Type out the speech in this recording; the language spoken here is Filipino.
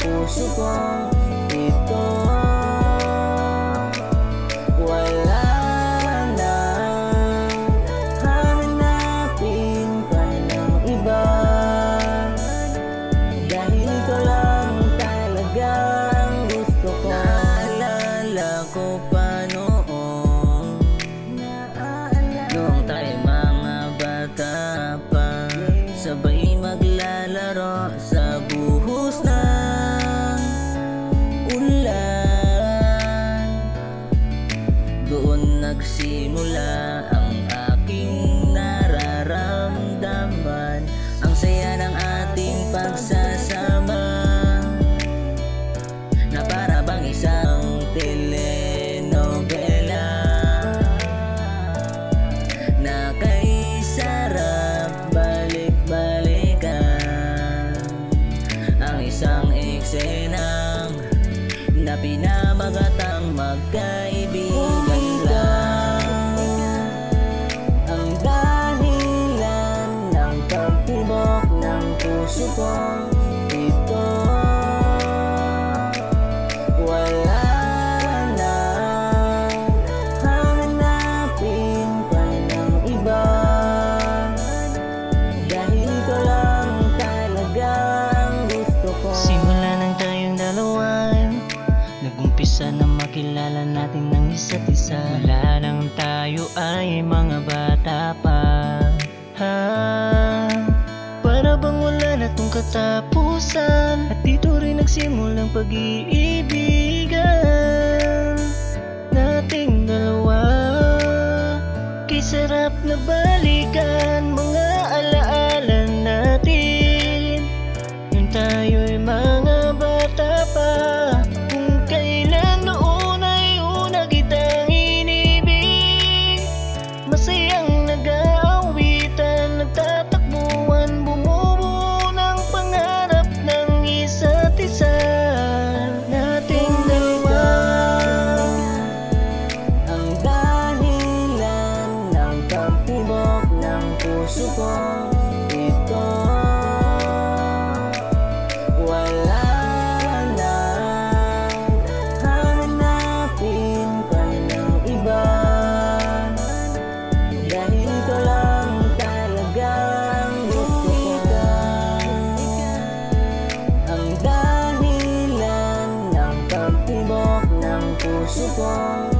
puso kong ito. Wala nang hahanapin ka ng iba, dahil ito lang talaga ang gusto ko. Naalala ko pa noong tayo mga bata pa, sabay maglalaro sa buhos ng ulan. Doon nagsimula ang aking nararamdaman, ang saya ng ating pagsasama, na para bang isang telenovela na kay sarap balik-balikan. Ang isang eksenang na pinamagatang magkaibigan lang, ang dahilan ng pagtibok ng puso kong ito. Wala nang hahanapin ka ng iba, dahil ito lang talaga ang gusto ko. Simula nang tayong dalawa, nag-umpisa na makilala natin ng isa't isa. Wala nang tayo ay mga bata pa, ha? Para bang wala na tong katapusan, at dito rin nagsimulang pag-iibigan nating dalawa. Kay sarap na balikan mga alaala natin nung tayo'y mga bata pa. Kung kailan noon ay una kitang inibig, masayang nag-aawitan, nagtatakbuhan, bumubuo ng pangarap ng isa't isa nating dalawa. Ang dahilan ng pagtibok ng puso kong ito. Wala nang hahanapin ka ng iba, dahil ito lang talaga ang gusto ko. Ang dahilan ng pagtibok ng puso kong